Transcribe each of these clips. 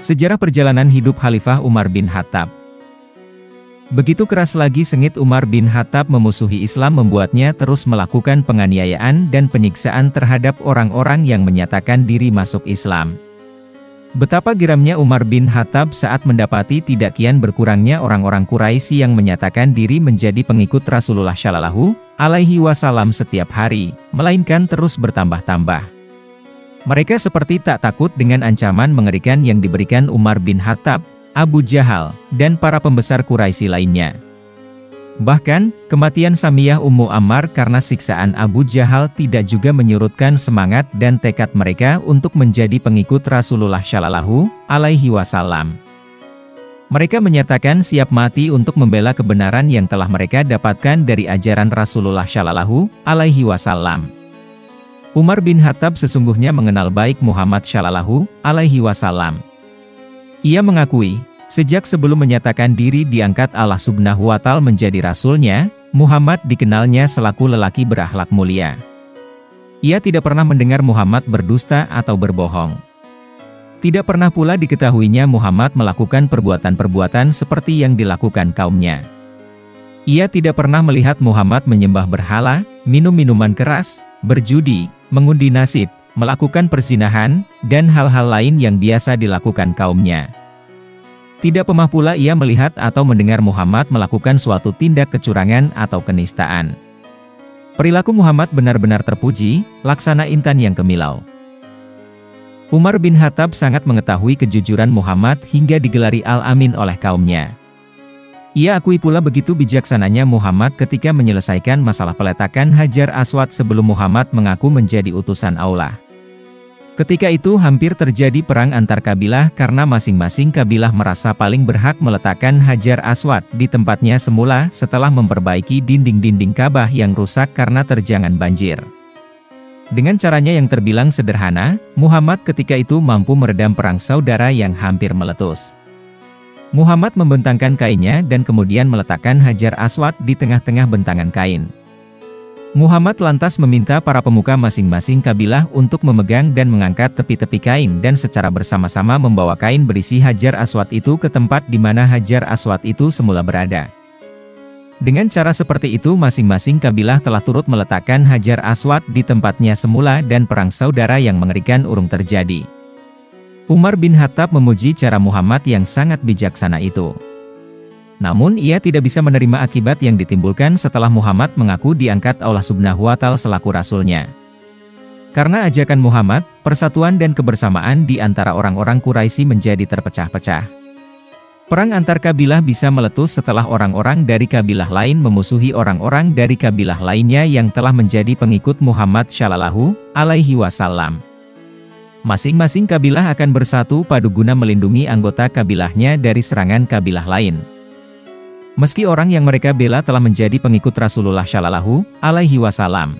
Sejarah perjalanan hidup Khalifah Umar bin Khattab. Begitu keras lagi sengit Umar bin Khattab memusuhi Islam membuatnya terus melakukan penganiayaan dan penyiksaan terhadap orang-orang yang menyatakan diri masuk Islam. Betapa geramnya Umar bin Khattab saat mendapati tidak kian berkurangnya orang-orang Quraisy yang menyatakan diri menjadi pengikut Rasulullah Shallallahu Alaihi Wasallam setiap hari, melainkan terus bertambah-tambah. Mereka seperti tak takut dengan ancaman mengerikan yang diberikan Umar bin Khattab, Abu Jahal, dan para pembesar Quraisy lainnya. Bahkan, kematian Samiyah Ummu Ammar karena siksaan Abu Jahal tidak juga menyurutkan semangat dan tekad mereka untuk menjadi pengikut Rasulullah Shallallahu Alaihi Wasallam. Mereka menyatakan siap mati untuk membela kebenaran yang telah mereka dapatkan dari ajaran Rasulullah Shallallahu Alaihi Wasallam. Umar bin Khattab sesungguhnya mengenal baik Muhammad Shallallahu Alaihi Wasallam. Ia mengakui, sejak sebelum menyatakan diri diangkat Allah Subhanahu wa Ta'ala menjadi rasulnya, Muhammad dikenalnya selaku lelaki berakhlak mulia. Ia tidak pernah mendengar Muhammad berdusta atau berbohong. Tidak pernah pula diketahuinya Muhammad melakukan perbuatan-perbuatan seperti yang dilakukan kaumnya. Ia tidak pernah melihat Muhammad menyembah berhala, minum minuman keras, berjudi, mengundi nasib, melakukan perzinahan, dan hal-hal lain yang biasa dilakukan kaumnya. Tidak pernah pula ia melihat atau mendengar Muhammad melakukan suatu tindak kecurangan atau kenistaan. Perilaku Muhammad benar-benar terpuji, laksana intan yang kemilau. Umar bin Khattab sangat mengetahui kejujuran Muhammad hingga digelari Al-Amin oleh kaumnya. Ia akui pula begitu bijaksananya Muhammad ketika menyelesaikan masalah peletakan Hajar Aswad sebelum Muhammad mengaku menjadi utusan Allah. Ketika itu hampir terjadi perang antar kabilah karena masing-masing kabilah merasa paling berhak meletakkan Hajar Aswad di tempatnya semula setelah memperbaiki dinding-dinding Ka'bah yang rusak karena terjangan banjir. Dengan caranya yang terbilang sederhana, Muhammad ketika itu mampu meredam perang saudara yang hampir meletus. Muhammad membentangkan kainnya dan kemudian meletakkan Hajar Aswad di tengah-tengah bentangan kain. Muhammad lantas meminta para pemuka masing-masing kabilah untuk memegang dan mengangkat tepi-tepi kain dan secara bersama-sama membawa kain berisi Hajar Aswad itu ke tempat di mana Hajar Aswad itu semula berada. Dengan cara seperti itu masing-masing kabilah telah turut meletakkan Hajar Aswad di tempatnya semula dan perang saudara yang mengerikan urung terjadi. Umar bin Khattab memuji cara Muhammad yang sangat bijaksana itu. Namun ia tidak bisa menerima akibat yang ditimbulkan setelah Muhammad mengaku diangkat Allah Subhanahu wa Ta'ala selaku rasulnya. Karena ajakan Muhammad, persatuan dan kebersamaan di antara orang-orang Quraisy menjadi terpecah-pecah. Perang antar kabilah bisa meletus setelah orang-orang dari kabilah lain memusuhi orang-orang dari kabilah lainnya yang telah menjadi pengikut Muhammad Shallallahu Alaihi Wasallam. Masing-masing kabilah akan bersatu padu guna melindungi anggota kabilahnya dari serangan kabilah lain. Meski orang yang mereka bela telah menjadi pengikut Rasulullah Shallallahu Alaihi Wasallam.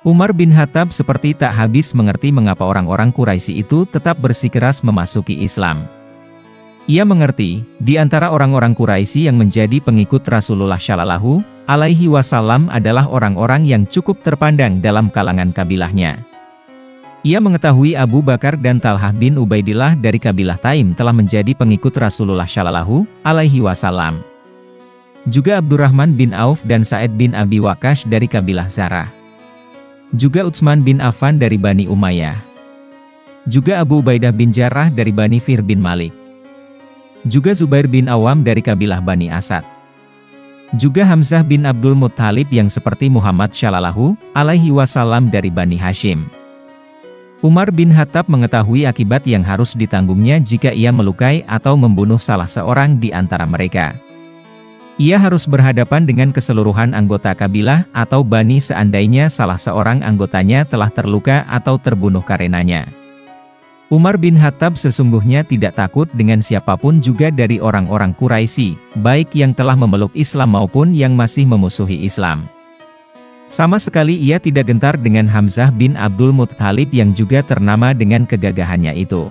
Umar bin Khattab seperti tak habis mengerti mengapa orang-orang Quraisy itu tetap bersikeras memasuki Islam. Ia mengerti, di antara orang-orang Quraisy yang menjadi pengikut Rasulullah Shallallahu Alaihi Wasallam adalah orang-orang yang cukup terpandang dalam kalangan kabilahnya. Ia mengetahui Abu Bakar dan Talhah bin Ubaidillah dari kabilah Taim telah menjadi pengikut Rasulullah Shallallahu Alaihi Wasallam. Juga Abdurrahman bin Auf dan Sa'id bin Abi Waqqas dari kabilah Zarah. Juga Utsman bin Affan dari Bani Umayyah. Juga Abu Ubaidah bin Jarrah dari Bani Fihr bin Malik. Juga Zubair bin Awam dari kabilah Bani Asad. Juga Hamzah bin Abdul Muttalib yang seperti Muhammad Shallallahu Alaihi Wasallam dari Bani Hashim. Umar bin Khattab mengetahui akibat yang harus ditanggungnya jika ia melukai atau membunuh salah seorang di antara mereka. Ia harus berhadapan dengan keseluruhan anggota kabilah atau bani seandainya salah seorang anggotanya telah terluka atau terbunuh karenanya. Umar bin Khattab sesungguhnya tidak takut dengan siapapun juga dari orang-orang Quraisy, baik yang telah memeluk Islam maupun yang masih memusuhi Islam. Sama sekali ia tidak gentar dengan Hamzah bin Abdul Muttalib yang juga ternama dengan kegagahannya itu.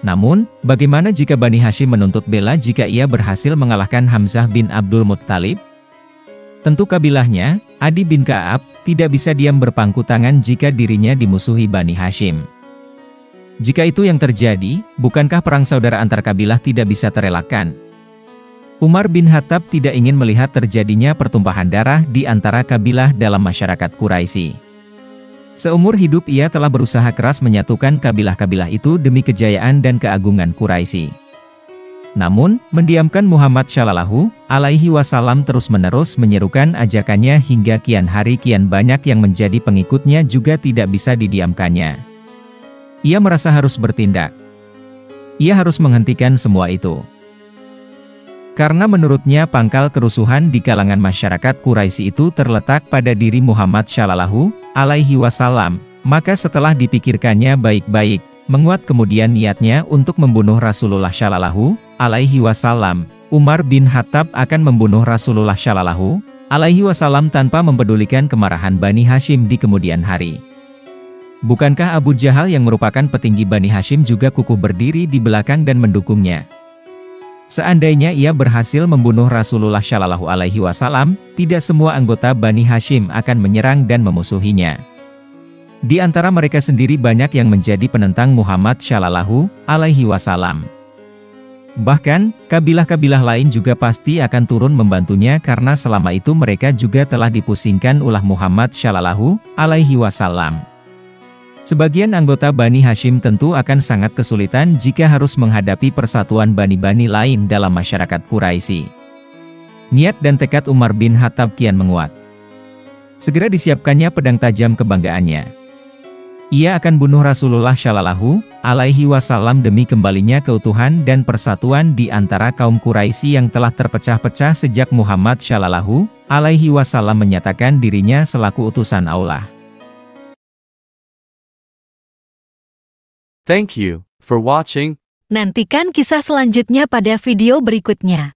Namun, bagaimana jika Bani Hashim menuntut bela jika ia berhasil mengalahkan Hamzah bin Abdul Muttalib? Tentu kabilahnya, Adi bin Ka'ab, tidak bisa diam berpangku tangan jika dirinya dimusuhi Bani Hashim. Jika itu yang terjadi, bukankah perang saudara antar kabilah tidak bisa terelakkan? Umar bin Khattab tidak ingin melihat terjadinya pertumpahan darah di antara kabilah dalam masyarakat Quraisy. Seumur hidup ia telah berusaha keras menyatukan kabilah-kabilah itu demi kejayaan dan keagungan Quraisy. Namun, mendiamkan Muhammad Shallallahu Alaihi Wasallam terus-menerus menyerukan ajakannya hingga kian hari kian banyak yang menjadi pengikutnya juga tidak bisa didiamkannya. Ia merasa harus bertindak. Ia harus menghentikan semua itu. Karena menurutnya pangkal kerusuhan di kalangan masyarakat Quraisy itu terletak pada diri Muhammad Shallallahu Alaihi Wasallam, maka setelah dipikirkannya baik-baik, menguat kemudian niatnya untuk membunuh Rasulullah Shallallahu Alaihi Wasallam. Umar bin Khattab akan membunuh Rasulullah Shallallahu Alaihi Wasallam tanpa mempedulikan kemarahan Bani Hashim di kemudian hari. Bukankah Abu Jahal yang merupakan petinggi Bani Hashim juga kukuh berdiri di belakang dan mendukungnya? Seandainya ia berhasil membunuh Rasulullah Shallallahu Alaihi Wasallam, tidak semua anggota Bani Hashim akan menyerang dan memusuhinya. Di antara mereka sendiri banyak yang menjadi penentang Muhammad Shallallahu Alaihi Wasallam. Bahkan, kabilah-kabilah lain juga pasti akan turun membantunya karena selama itu mereka juga telah dipusingkan ulah Muhammad Shallallahu Alaihi Wasallam. Sebagian anggota Bani Hashim tentu akan sangat kesulitan jika harus menghadapi persatuan bani-bani lain dalam masyarakat Quraisy. Niat dan tekad Umar bin Khattab kian menguat. Segera disiapkannya pedang tajam kebanggaannya. Ia akan bunuh Rasulullah Shallallahu Alaihi Wasallam demi kembalinya keutuhan dan persatuan di antara kaum Quraisy yang telah terpecah-pecah sejak Muhammad Shallallahu Alaihi Wasallam menyatakan dirinya selaku utusan Allah. Thank you for watching. Nantikan kisah selanjutnya pada video berikutnya.